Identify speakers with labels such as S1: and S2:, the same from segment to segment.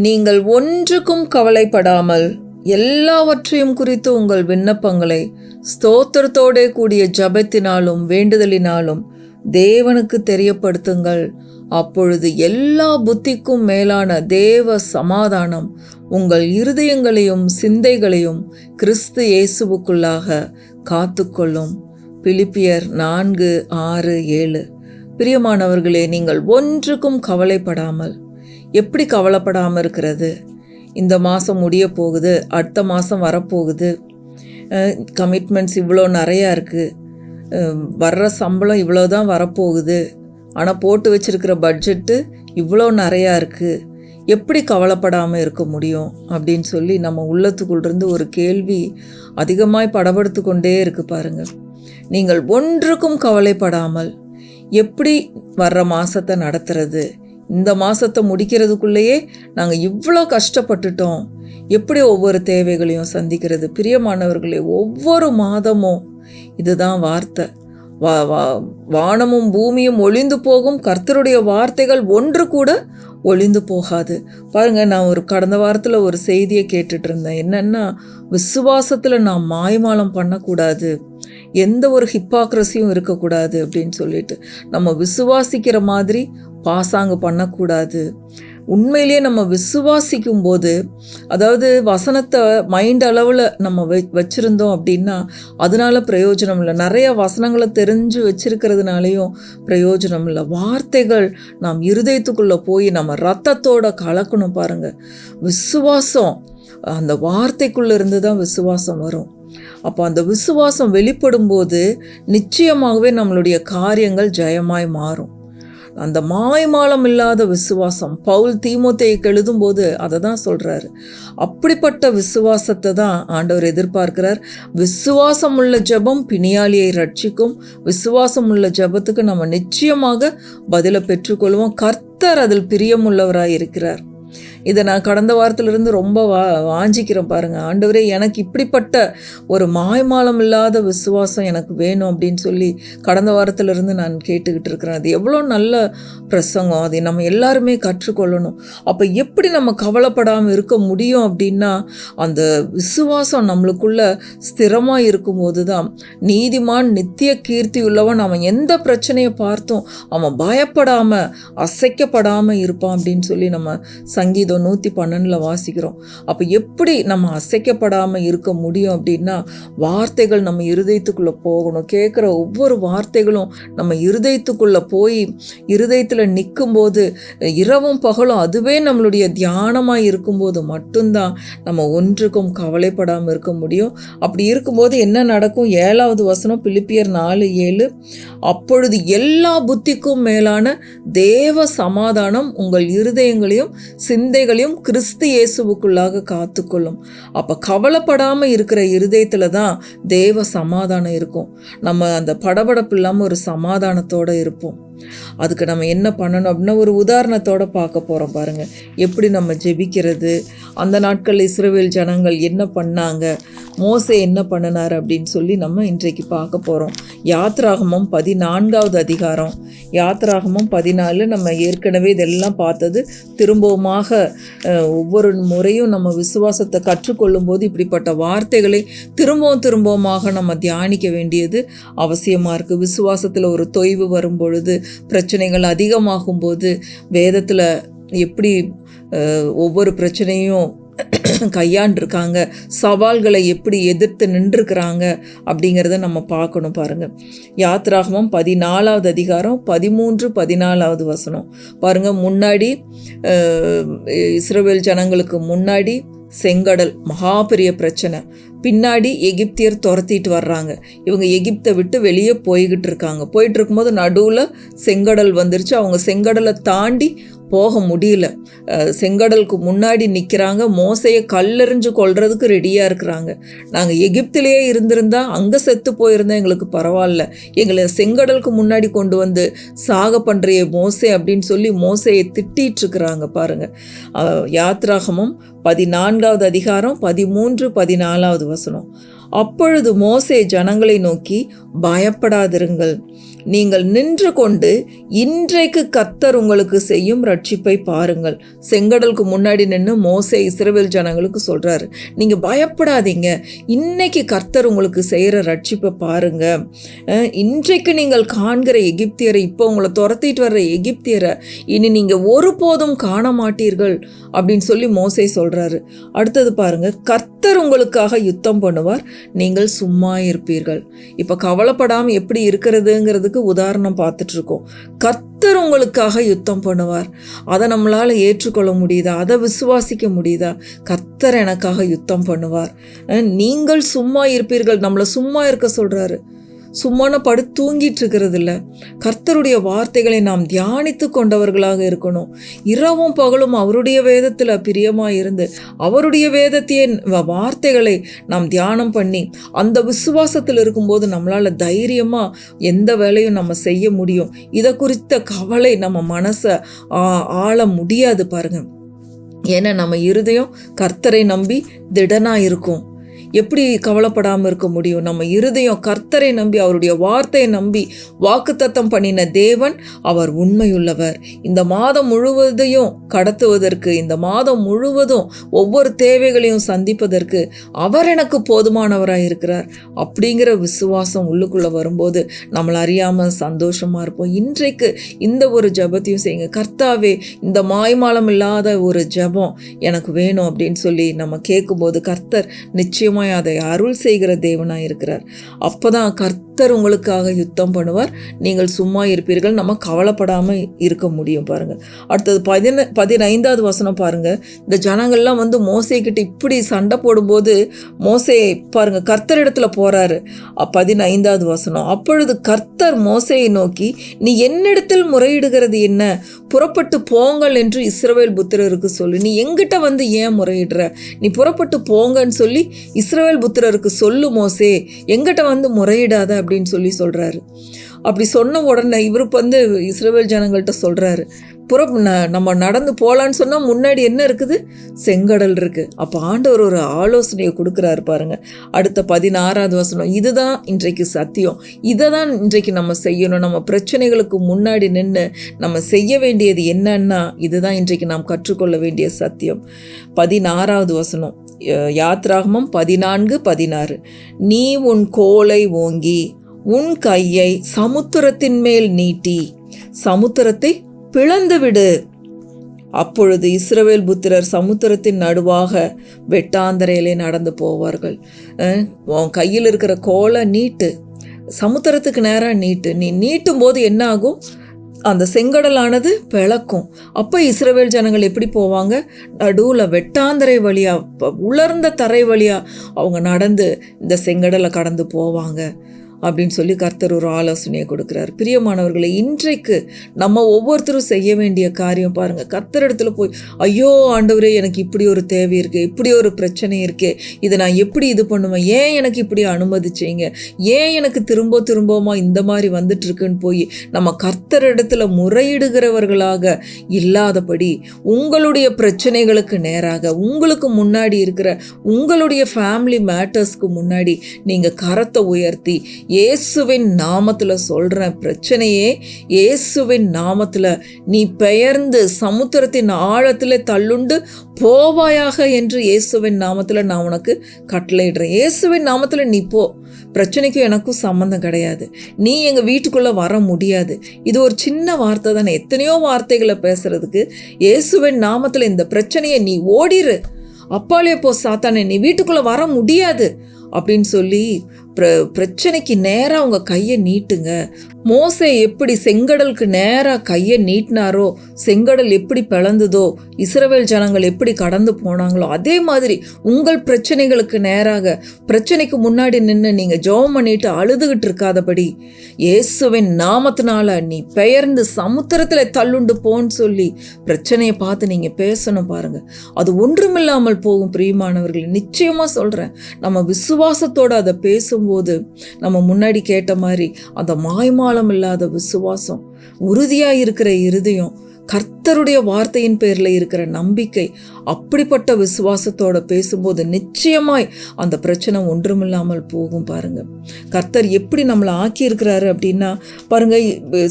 S1: நீங்கள் ஒன்றுக்கும் கவலைப்படாமல் எல்லாவற்றையும் குறித்து உங்கள் விண்ணப்பங்களை ஸ்தோத்திரத்தோடே கூடிய ஜபத்தினாலும் வேண்டுதலினாலும் தேவனுக்கு தெரியப்படுத்துங்கள். அப்பொழுது எல்லா புத்திக்கும் மேலான தேவ சமாதானம் உங்கள் இருதயங்களையும் சிந்தைகளையும் கிறிஸ்து இயேசுவுக்குள்ளாக காத்துக்கொள்ளும். பிலிப்பியர் 4:6-7. பிரியமானவர்களே, நீங்கள் ஒன்றுக்கும் கவலைப்படாமல். எப்படி கவலைப்படாமல் இருக்கிறது? இந்த மாதம் முடிய போகுது, அடுத்த மாதம் வரப்போகுது, கமிட்மெண்ட்ஸ் இவ்வளோ நிறையா இருக்குது, வர்ற சம்பளம் இவ்வளோ தான் வரப்போகுது, ஆனால் போட்டு வச்சுருக்கிற பட்ஜெட்டு இவ்வளோ நிறையா இருக்குது, எப்படி கவலைப்படாமல் இருக்க முடியும் அப்படின்னு சொல்லி நம்ம உள்ளத்துக்குள்ளிருந்து ஒரு கேள்வி அதிகமாய் படபடுத்து கொண்டே இருக்குது பாருங்கள். நீங்கள் ஒன்றுக்கும் கவலைப்படாமல் எப்படி வர்ற மாதத்தை நடத்துறது? இந்த மாதத்தை முடிக்கிறதுக்குள்ளேயே நாங்கள் இவ்வளோ கஷ்டப்பட்டுட்டோம், எப்படி ஒவ்வொரு தேவைகளையும் சந்திக்கிறது? பிரியமானவர்களே, ஒவ்வொரு மாதமும் இதுதான் வார்த்தை. வானமும் பூமியும் ஒளிந்து போகும், கர்த்தருடைய வார்த்தைகள் ஒன்று கூட ஒளிந்து போகாது. பாருங்கள், நான் கடந்த வாரத்தில் ஒரு செய்தியை கேட்டுட்டு இருந்தேன். என்னென்னா, விசுவாசத்தில் நான் மாய்மாலம் பண்ணக்கூடாது, எந்த ஒரு ஹிப்பாக்ரஸியும் இருக்கக்கூடாது அப்படின்னு சொல்லிட்டு, நம்ம விசுவாசிக்கிற மாதிரி பாசாங்கு பண்ணக்கூடாது. உண்மையிலேயே நம்ம விசுவாசிக்கும் போது, அதாவது வசனத்தை மைண்ட் அளவில் நம்ம வச்சுருந்தோம் அப்படின்னா அதனால பிரயோஜனம் இல்லை. நிறைய வசனங்களை தெரிஞ்சு வச்சிருக்கிறதுனாலையும் பிரயோஜனம் இல்லை. வார்த்தைகள் நாம் இருதயத்துக்குள்ளே போய் நம்ம ரத்தத்தோட கலக்கணும். பாருங்கள், விசுவாசம் அந்த வார்த்தைக்குள்ளே இருந்து தான் விசுவாசம் வரும். அப்போ அந்த விசுவாசம் வெளிப்படும் போது நிச்சயமாகவே நம்மளுடைய காரியங்கள் ஜெயமாய் மாறும். அந்த மாய்மாலம் இல்லாத விசுவாசம், பவுல் தீமோத்தேயுக்கு எழுதும்போது அதை தான் சொல்கிறாரு. அப்படிப்பட்ட விசுவாசத்தை தான் ஆண்டவர் எதிர்பார்க்கிறார். விசுவாசம் உள்ள ஜெபம் பிணியாளியை ரட்சிக்கும். விசுவாசம் உள்ள ஜெபத்துக்கு நம்ம நிச்சயமாக பதிலை பெற்றுக்கொள்வோம். கர்த்தர் அதில் பிரியமுள்ளவராய் இருக்கிறார். இதை நான் கடந்த வாரத்திலிருந்து ரொம்ப வாஞ்சிக்கிறேன். பாருங்கள், ஆண்டவரே, எனக்கு இப்படிப்பட்ட ஒரு மாய்மாலம் இல்லாத விசுவாசம் எனக்கு வேணும் அப்படின்னு சொல்லி கடந்த வாரத்திலிருந்து நான் கேட்டுக்கிட்டு இருக்கிறேன். அது எவ்வளோ நல்ல பிரசங்கம், அதை நம்ம எல்லாருமே கற்றுக்கொள்ளணும். அப்போ எப்படி நம்ம கவலைப்படாமல் இருக்க முடியும் அப்படின்னா, அந்த விசுவாசம் நம்மளுக்குள்ள ஸ்திரமாக இருக்கும்போது தான் நீதிமான் நித்திய கீர்த்தி உள்ளவன், அவன் எந்த பிரச்சனையை பார்த்தும் அவன் பயப்படாமல் அசைக்கப்படாமல் இருப்பான் அப்படின்னு சொல்லி நம்ம சங்கீதம் 112 வாசிக்கிறோம். அப்போ எப்படி நம்ம அசைக்கப்படாமல் இருக்க முடியும் அப்படின்னா, வார்த்தைகள் நம்ம இருதயத்துக்குள்ளே போகணும். கேட்குற ஒவ்வொரு வார்த்தைகளும் நம்ம இருதயத்துக்குள்ளே போய் இருதயத்தில் நிற்கும்போது, இரவும் பகலும் அதுவே நம்மளுடைய தியானமாக இருக்கும்போது மட்டும்தான் நம்ம ஒன்றுக்கும் கவலைப்படாமல் இருக்க முடியும். அப்படி இருக்கும்போது என்ன நடக்கும்? 7வது வசனம், பிலிப்பியர் 4:7. அப்பொழுது எல்லா புத்திக்கும் மேலான தேவ சமாதானம் உங்கள் இருதயங்களையும் சிந்தைகளையும் கிறிஸ்து இயேசுவுக்குள்ளாக காத்துக்கொள்ளும். அப்போ கவலைப்படாமல் இருக்கிற இருதயத்தில் தான் தேவ சமாதானம் இருக்கும். நம்ம அந்த படபடப்பு இல்லாமல் ஒரு சமாதானத்தோடு இருப்போம். அதுக்கு நம்ம என்ன பண்ணணும் அப்படின்னா, ஒரு உதாரணத்தோடு பார்க்க போகிறோம். பாருங்கள், எப்படி நம்ம ஜெபிக்கிறது, அந்த நாட்கள் இஸ்ரவேல் ஜனங்கள் என்ன பண்ணாங்க, மோசே என்ன பண்ணினார் அப்படின்னு சொல்லி நம்ம இன்றைக்கு பார்க்க போகிறோம். யாத்ராகமம் 14வது அதிகாரம், யாத்ராகமம் 14. நம்ம ஏற்கனவே இதெல்லாம் பார்த்தது. திரும்பவுமாக ஒவ்வொரு முறையும் நம்ம விசுவாசத்தை கற்றுக்கொள்ளும் போது இப்படிப்பட்ட வார்த்தைகளை திரும்பவுமாக நம்ம தியானிக்க வேண்டியது அவசியமாக இருக்குது. விசுவாசத்தில் ஒரு தொய்வு வரும் பொழுது, பிரச்சனைகள் அதிகமாகும் போது, வேதத்தில் எப்படி ஒவ்வொரு பிரச்சனையும் கையாண்டிருக்காங்க, சவால்களை எப்படி எதிர்த்து நின்றுருக்கிறாங்க அப்படிங்கிறத நம்ம பார்க்கணும். பாருங்கள், யாத்ராகமம் 14வது அதிகாரம் 13-14 வசனம் பாருங்கள். முன்னாடி இஸ்ரவேல் ஜனங்களுக்கு முன்னாடி செங்கடல், மகா பெரிய பிரச்சனை. பின்னாடி எகிப்தியர் துரத்திட்டு வர்றாங்க. இவங்க எகிப்தை விட்டு வெளியே போய்கிட்டு இருக்காங்க. போயிட்டு இருக்கும்போது நடுவில் செங்கடல் வந்துருச்சு. அவங்க செங்கடலை தாண்டி போக முடியல. செங்கடலுக்கு முன்னாடி நிற்கிறாங்க. மோசையை கல்லெறிஞ்சு கொல்றதுக்கு ரெடியாக இருக்கிறாங்க. நாங்கள் எகிப்திலேயே இருந்திருந்தால் அங்கே செத்து போயிருந்தா எங்களுக்கு பரவாயில்ல, எங்களை செங்கடலுக்கு முன்னாடி கொண்டு வந்து சாக பண்ணுறிய மோசே அப்படின்னு சொல்லி மோசையை திட்டிகிட்ருக்குறாங்க. பாருங்கள், யாத்ராகமம் 14வது அதிகாரம் 13-14 வசனம். அப்பொழுது மோசே ஜனங்களை நோக்கி, பயப்படாதிருங்கள், நீங்கள் நின்று கொண்டு இன்றைக்கு கர்த்தர் உங்களுக்கு செய்யும் ரட்சிப்பை பாருங்கள். செங்கடலுக்கு முன்னாடி நின்று மோசே இஸ்ரவேல் ஜனங்களுக்கு சொல்றாரு, நீங்க பயப்படாதீங்க, இன்னைக்கு கர்த்தர் உங்களுக்கு செய்யற ரட்சிப்பை பாருங்க. இன்றைக்கு நீங்கள் காண்கிற எகிப்தியரை, இப்போ உங்களை துரத்திட்டு வர்ற எகிப்தியரை இனி நீங்க ஒருபோதும் காண மாட்டீர்கள் அப்படின்னு சொல்லி மோசே சொல்றாரு. அடுத்தது பாருங்க, கர்த்தர் உங்களுக்காக யுத்தம் பண்ணுவார், நீங்கள் சும்மா இருப்பீர்கள். இப்ப கவலைப்படாம எப்படி இருக்கிறதுங்கிறதுக்கு உதாரணம் பார்த்துட்டு இருக்கோம். கர்த்தர் உங்களுக்காக யுத்தம் பண்ணுவார். அதை நம்மளால ஏற்றுக்கொள்ள முடியுதா? அதை விசுவாசிக்க முடியுதா? கர்த்தர் எனக்காக யுத்தம் பண்ணுவார், நீங்கள் சும்மா இருப்பீர்கள். நம்மளை சும்மா இருக்க சொல்றாரு. சும்மான தூங்கிட்டு இருக்கிறது இல்லை. கர்த்தருடைய வார்த்தைகளை நாம் தியானித்து கொண்டவர்களாக இருக்கணும். இரவும் பகலும் அவருடைய வேதத்தில் பிரியமாக இருந்து அவருடைய வேதத்தையே வார்த்தைகளை நாம் தியானம் பண்ணி அந்த விசுவாசத்தில் இருக்கும்போது நம்மளால் தைரியமாக எந்த வேலையும் நம்ம செய்ய முடியும். இதை குறித்த கவலை நம்ம மனசை ஆள முடியாது பாருங்க. ஏன்னா நம்ம இருதயம் கர்த்தரை நம்பி திடனாக இருக்கும். எப்படி கவலைப்படாமல் இருக்க முடியும்? நம்ம இருதயம் கர்த்தரை நம்பி அவருடைய வார்த்தையை நம்பி வாக்குத்தத்தம் பண்ணின தேவன் அவர் உண்மையுள்ளவர். இந்த மாதம் முழுவதையும் கடத்துவதற்கு, இந்த மாதம் முழுவதும் ஒவ்வொரு தேவைகளையும் சந்திப்பதற்கு அவர் எனக்கு போதுமானவராக இருக்கிறார் அப்படிங்கிற விசுவாசம் உள்ளுக்குள்ளே வரும்போது நம்மளை அறியாமல் சந்தோஷமாக இருப்போம். இன்றைக்கு இந்த ஒரு ஜெபத்தையும் செய்யுங்க. கர்த்தாவே, இந்த மாய்மாலம் இல்லாத ஒரு ஜெபம் எனக்கு வேணும் அப்படின்னு சொல்லி நம்ம கேட்கும்போது கர்த்தர் நிச்சயமாக அதை அருள் செய்கிற தேவனாக இருக்கிறார். அப்போதான் கர்த்தர் உங்களுக்காக யுத்தம் பண்ணுவார், நீங்கள் சும்மா இருப்பீர்கள். நம்ம கவலைப்படாமல் இருக்க முடியும் பாருங்க. அடுத்தது 15வது வசனம் பாருங்க. இந்த ஜனங்கள்லாம் மோசே கிட்ட இப்படி சண்டை போடும்போது மோசே பாருங்க கர்த்தரிடத்துல போறாரு. 15வது வசனம், அப்பொழுது கர்த்தர் மோசேயை நோக்கி, நீ என்னிடத்தில் முறையிடுகிறது என்ன? புறப்பட்டு போங்கள் என்று இஸ்ரவேல் புத்திரருக்கு சொல்லு. நீ எங்கிட்ட ஏன் முறையிடுற? நீ புறப்பட்டு போங்கன்னு சொல்லி இஸ்ரவேல் புத்திரருக்கு சொல்லு மோசே, எங்கிட்ட முறையிடாத அப்படின்னு சொல்லி சொல்றாரு. அப்படி சொன்ன உடனே இவருக்கு இஸ்ரவேல் ஜனங்கள்கிட்ட சொல்றாரு, நம்ம நடந்து போகலான்னு சொன்னால் முன்னாடி என்ன இருக்குது? செங்கடல் இருக்கு. அப்போ ஆண்டவர் ஒரு ஆலோசனையை கொடுக்குறாரு பாருங்க. அடுத்த 16வது வசனம், இதுதான் இன்றைக்கு சத்தியம், இதை தான் இன்றைக்கு நம்ம செய்யணும். நம்ம பிரச்சனைகளுக்கு முன்னாடி நின்று நம்ம செய்ய வேண்டியது என்னன்னா இதுதான் இன்றைக்கு நாம் கற்றுக்கொள்ள வேண்டிய சத்தியம். 16வது வசனம், யாத்ராகமம் 14:16, நீ உன் கோலை ஓங்கி உன் கையை சமுத்திரத்தின் மேல் நீட்டி சமுத்திரத்தை பிளந்துவிடு. அப்பொழுது இஸ்ரவேல் புத்திரர் சமுத்திரத்தின் நடுவாக வெட்டாந்தரையிலே நடந்து போவார்கள். உன் கையில் இருக்கிற கோலை நீட்டு, சமுத்திரத்துக்கு நேராக நீட்டு. நீ நீட்டும் போது என்ன ஆகும்? அந்த செங்கடலானது பிளக்கும். அப்போ இஸ்ரவேல் ஜனங்கள் எப்படி போவாங்க? நடுவில் வெட்டாந்தரை வழியாக, உலர்ந்த தரை வழியாக அவங்க நடந்து இந்த செங்கடலை கடந்து போவாங்க அப்படின்னு சொல்லி கர்த்தர் ஒரு ஆலோசனையை கொடுக்குறார். பிரியமானவர்களை, இன்றைக்கு நம்ம ஒவ்வொருத்தரும் செய்ய வேண்டிய காரியம் பாருங்கள். கர்த்தர் இடத்துல போய், ஐயோ ஆண்டவரே, எனக்கு இப்படி ஒரு தேவை இருக்குது, இப்படி ஒரு பிரச்சனை இருக்கே, இதை நான் எப்படி இது பண்ணுவேன், ஏன் எனக்கு இப்படி அனுமதிச்சீங்க, ஏன் எனக்கு திரும்பமா இந்த மாதிரி வந்துட்டுருக்குன்னு போய் நம்ம கர்த்தர் இடத்துல முறையிடுகிறவர்களாக இல்லாதபடி உங்களுடைய பிரச்சனைகளுக்கு நேராக, உங்களுக்கு முன்னாடி இருக்கிற உங்களுடைய ஃபேமிலி மேட்டர்ஸ்க்கு முன்னாடி நீங்கள் கரத்தை உயர்த்தி, இயேசுவின் நாமத்தில் சொல்கிறேன், பிரச்சனையே இயேசுவின் நாமத்தில் நீ பெயர்ந்து சமுத்திரத்தின் ஆழத்தில் தள்ளுண்டு போவாயாக என்று இயேசுவின் நாமத்தில் நான் உனக்கு கட்டளையிடுறேன். இயேசுவின் நாமத்தில் நீ போ. பிரச்சனைக்கும் எனக்கும் சம்மந்தம் கிடையாது. நீ எங்கள் வீட்டுக்குள்ளே வர முடியாது. இது ஒரு சின்ன வார்த்தை தானே. எத்தனையோ வார்த்தைகளை பேசுறதுக்கு இயேசுவின் நாமத்தில் இந்த பிரச்சனையை நீ ஓடிரு, அப்பாலே போ சாத்தானே, நீ வீட்டுக்குள்ளே வர முடியாது அப்படின்னு சொல்லி பிரச்சனைக்கு நேராக அவங்க கையை நீட்டுங்க. மோசே எப்படி செங்கடலுக்கு நேராக கையை நீட்டினாரோ, செங்கடல் எப்படி பிளந்ததோ, இஸ்ரவேல் ஜனங்கள் எப்படி கடந்து போனாங்களோ, அதே மாதிரி உங்கள் பிரச்சனைகளுக்கு நேராக, பிரச்சனைக்கு முன்னாடி நின்று நீங்கள் ஜெபம் பண்ணிட்டு அழுதுகிட்டு இருக்காதபடி இயேசுவின் நாமத்தினால நீ பெயர்ந்து சமுத்திரத்தில் தள்ளுண்டு போன்னு சொல்லி பிரச்சனையை பார்த்து நீங்கள் பேசணும் பாருங்க. அது ஒன்றுமில்லாமல் போகும். பிரியமானவர்கள், நிச்சயமாக சொல்கிறேன், நம்ம விசுவாசத்தோடு அதை பேசும்போது நம்ம முன்னாடி கேட்ட மாதிரி அந்த மாய்மாலம் இல்லாத விசுவாசம், உறுதியாக இருக்கிற இருதயம் கர்த்தருடைய வார்த்தையின் பேரில் இருக்கிற நம்பிக்கை, அப்படிப்பட்ட விசுவாசத்தோட பேசும்போது நிச்சயமாய் அந்த பிரச்சனை ஒன்றுமில்லாமல் போகும். பாருங்க, கர்த்தர் எப்படி நம்மளை ஆக்கியிருக்கிறாரு அப்படின்னா பாருங்க,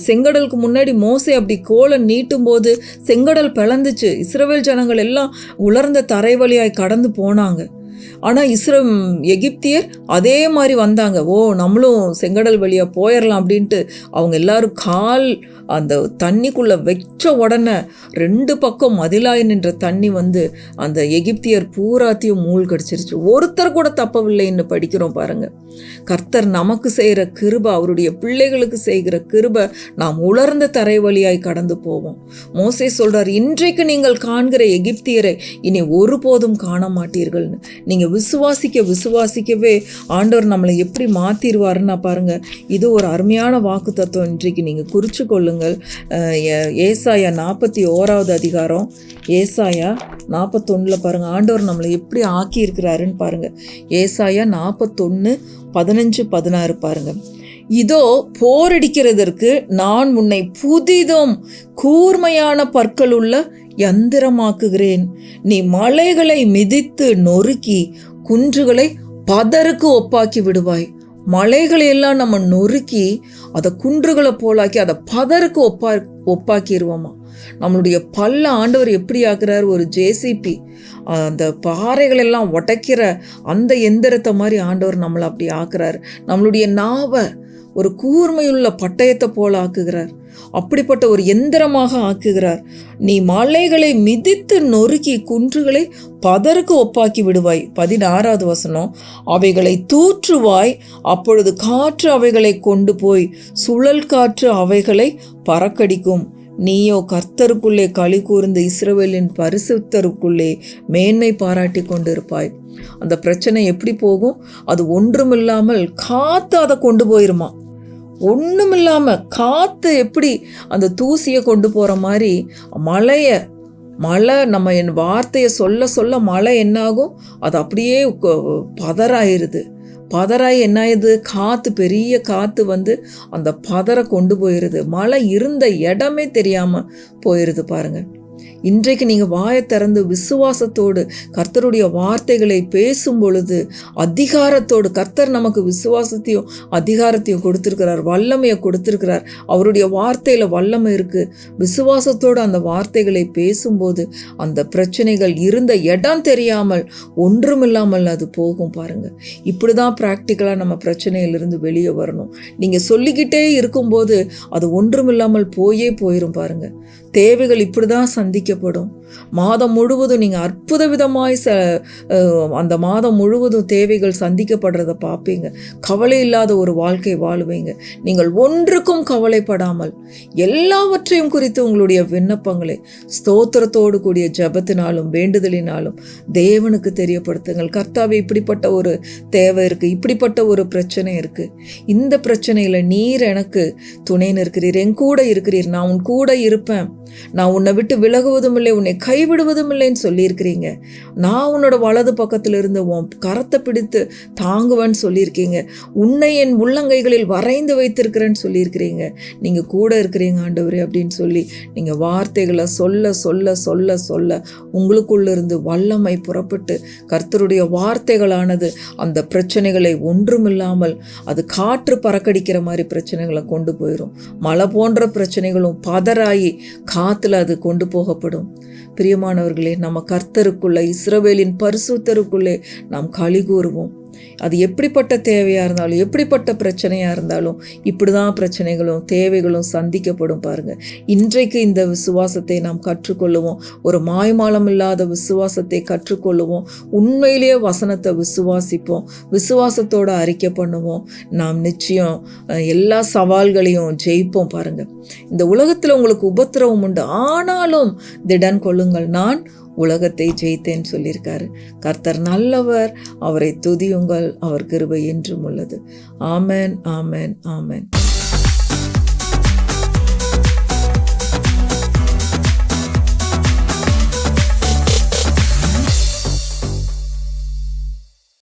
S1: செங்கடலுக்கு முன்னாடி மோசே அப்படி கோலை நீட்டும் போது செங்கடல் பிளந்துச்சு. இஸ்ரவேல் ஜனங்கள் எல்லாம் உலர்ந்த தரை வழியாய் கடந்து போனாங்க. ஆனால் எகிப்தியர் அதே மாதிரி வந்தாங்க. நம்மளும் செங்கடல் வழியாக போயிடலாம் அப்படின்ட்டு அவங்க எல்லாரும் கால் அந்த தண்ணிக்குள்ளே வச்ச உடனே 2 பக்கம் மதிலாய் நின்ற தண்ணி வந்து அந்த எகிப்தியர் பூராத்தையும் மூழ்கடிச்சிருச்சு. ஒருத்தர் கூட தப்பவில்லைன்னு படிக்கிறோம். பாருங்க, கர்த்தர் நமக்கு செய்கிற கிருபை, அவருடைய பிள்ளைகளுக்கு செய்கிற கிருபை, நாம் உலர்ந்த தரை வழியாய் கடந்து போவோம். மோசே சொல்றார், இன்றைக்கு நீங்கள் காண்கிற எகிப்தியரை இனி ஒருபோதும் காண மாட்டீர்கள்னு. நீங்கள் விசுவாசிக்கவே ஆண்டவர் நம்மளை எப்படி மாற்றிடுவாருன்னா பாருங்க, இது ஒரு அருமையான வாக்கு தத்துவம். இன்றைக்கு நீங்கள் குறித்து கொள்ளுங்கள். ஏசாயா 41வது அதிகாரம், ஏசாயா 41 பாருங்க, ஆண்டவர் நம்மளை எப்படி ஆக்கி இருக்கிறாருன்னு பாருங்க. ஏசாயா 41:15-16 பாருங்க. இதோ போரடிக்கிறதற்கு நான் உன்னை புதிதும் கூர்மையான பற்களுள்ள யந்திரமாக்குகிறேன். நீ மலைகளை மிதித்து நொறுக்கி குன்றுகளை பதருக்கு ஒப்பாக்கி விடுவாய். மலைகளை எல்லாம் நம்ம நொறுக்கி அதை குன்றுகளை போலாக்கி அதை பதருக்கு ஒப்பாக்கிடுவோமா. நம்மளுடைய பல்ல ஆண்டவர் எப்படி ஆக்குறாரு, ஒரு ஜேசிபி அந்த பாறைகளெல்லாம் உடைக்கிற அந்த எந்திரத்தை மாதிரி ஆண்டவர் நம்மளை அப்படி ஆக்குறாரு. நம்மளுடைய நாவை ஒரு கூர்மையுள்ள பட்டயத்தை போல ஆக்குகிறார். அப்படிப்பட்ட ஒரு எந்திரமாக ஆக்குகிறார். நீ மலைகளை மிதித்து நொறுக்கி குன்றுகளை பதருக்கு ஒப்பாக்கி விடுவாய். 16வது வசனம், அவைகளை தூற்றுவாய், அப்பொழுது காற்று அவைகளை கொண்டு போய் சுழல் காற்று அவைகளை பறக்கடிக்கும். நீயோ கர்த்தருக்குள்ளே களி கூர்ந்து இஸ்ரவேலின் பரிசுத்தருக்குள்ளே மேன்மை பாராட்டி கொண்டிருப்பாய். அந்த பிரச்சனை எப்படி போகும்? அது ஒன்றுமில்லாமல் காற்று அதை கொண்டு போயிருமா. ஒன்றுமில்லாமல் காற்று எப்படி அந்த தூசியை கொண்டு போகிற மாதிரி மழை நம்ம என் வார்த்தையை சொல்ல மழை என்னாகும், அது அப்படியே பதறாயிருது. பதறாய் என்ன ஆயிடுது, காற்று பெரிய காற்று வந்து அந்த பதரை கொண்டு போயிடுது. மழை இருந்த இடமே தெரியாமல் போயிடுது. பாருங்கள், இன்றைக்கு நீங்கள் வாயை திறந்து விசுவாசத்தோடு கர்த்தருடைய வார்த்தைகளை பேசும் பொழுது அதிகாரத்தோடு, கர்த்தர் நமக்கு விசுவாசத்தையும் அதிகாரத்தையும் கொடுத்துருக்கிறார், வல்லமையை கொடுத்துருக்கிறார். அவருடைய வார்த்தையில் வல்லமை இருக்குது. விசுவாசத்தோடு அந்த வார்த்தைகளை பேசும்போது அந்த பிரச்சனைகள் இருந்த இடம் தெரியாமல் ஒன்றுமில்லாமல் அது போகும். பாருங்கள், இப்படி தான் ப்ராக்டிக்கலாக நம்ம பிரச்சனையிலிருந்து வெளியே வரணும். நீங்கள் சொல்லிக்கிட்டே இருக்கும்போது அது ஒன்றுமில்லாமல் போயிடும். பாருங்கள், தேவைகள் இப்படி தான் சந்திக்கப்படும். மாதம் முழுவதும் நீங்கள் அற்புத விதமாய் அந்த மாதம் முழுவதும் தேவைகள் சந்திக்கப்படுறத பார்ப்பீங்க. கவலை இல்லாத ஒரு வாழ்க்கை வாழுவீங்க. நீங்கள் ஒன்றுக்கும் கவலைப்படாமல் எல்லாவற்றையும் குறித்து உங்களுடைய விண்ணப்பங்களை ஸ்தோத்திரத்தோடு கூடிய ஜெபத்தினாலும் வேண்டுதலினாலும் தேவனுக்கு தெரியப்படுத்துங்கள். கர்த்தாவே, இப்படிப்பட்ட ஒரு தேவை இருக்குது, இப்படிப்பட்ட ஒரு பிரச்சனை இருக்குது, இந்த பிரச்சனையில் நீர் எனக்கு துணைன்னு இருக்கிறீர், என் கூட இருக்கிறீர், நான் உன் கூட இருப்பேன், நான் உன்னை விட்டு விலகுவதும் இல்லை, உன்னை கைவிடுவதும் இல்லைன்னு சொல்லியிருக்கிறீங்க, நான் உன்னோட வலது பக்கத்தில் இருந்து உன் கரத்தை பிடித்து தாங்குவேன்னு சொல்லியிருக்கீங்க, உன்னை என் உள்ளங்கைகளில் வரைந்து வைத்திருக்கிறேன்னு சொல்லியிருக்கிறீங்க, நீங்கள் கூட இருக்கிறீங்க ஆண்டவரே அப்படின்னு சொல்லி நீங்கள் வார்த்தைகளை சொல்ல சொல்ல சொல்ல சொல்ல உங்களுக்குள்ளிருந்து வல்லமை புறப்பட்டு கர்த்தருடைய வார்த்தைகளானது அந்த பிரச்சனைகளை ஒன்றுமில்லாமல் அது காற்று பறக்கடிக்கிற மாதிரி பிரச்சனைகளை கொண்டு போயிடும். மழை போன்ற பிரச்சனைகளும் பதறாயி காத்துல அது கொண்டு போகப்படும். பிரியமானவர்களே, நம்ம கர்த்தருக்குள்ள இஸ்ரவேலின் பரிசுத்தருக்குள்ளே நாம் களி கூறுவோம். அது எப்படிப்பட்ட தேவையாக இருந்தாலும் எப்படிப்பட்ட பிரச்சனையாக இருந்தாலும் இப்படி தான் பிரச்சனைகளும் தேவைகளும் சந்திக்கப்படும். பாருங்கள், இன்றைக்கு இந்த விசுவாசத்தை நாம் கற்றுக்கொள்ளுவோம். ஒரு மாய்மாலம் இல்லாத விசுவாசத்தை கற்றுக்கொள்ளுவோம். உண்மையிலேயே வசனத்தை விசுவாசிப்போம், விசுவாசத்தோடு அறிக்கை பண்ணுவோம். நாம் நிச்சயம் எல்லா சவால்களையும் ஜெயிப்போம். பாருங்கள், இந்த உலகத்தில் உங்களுக்கு உபத்திரவம் உண்டு, ஆனாலும் திடன் கொள்ளுங்கள், நான் உலகத்தை ஜெயித்தேன்னு சொல்லியிருக்காரு. கர்த்தர் நல்லவர், அவரை துதியுங்கள், அவர் கிருபை என்றும் உள்ளது. ஆமென், ஆமென், ஆமென்.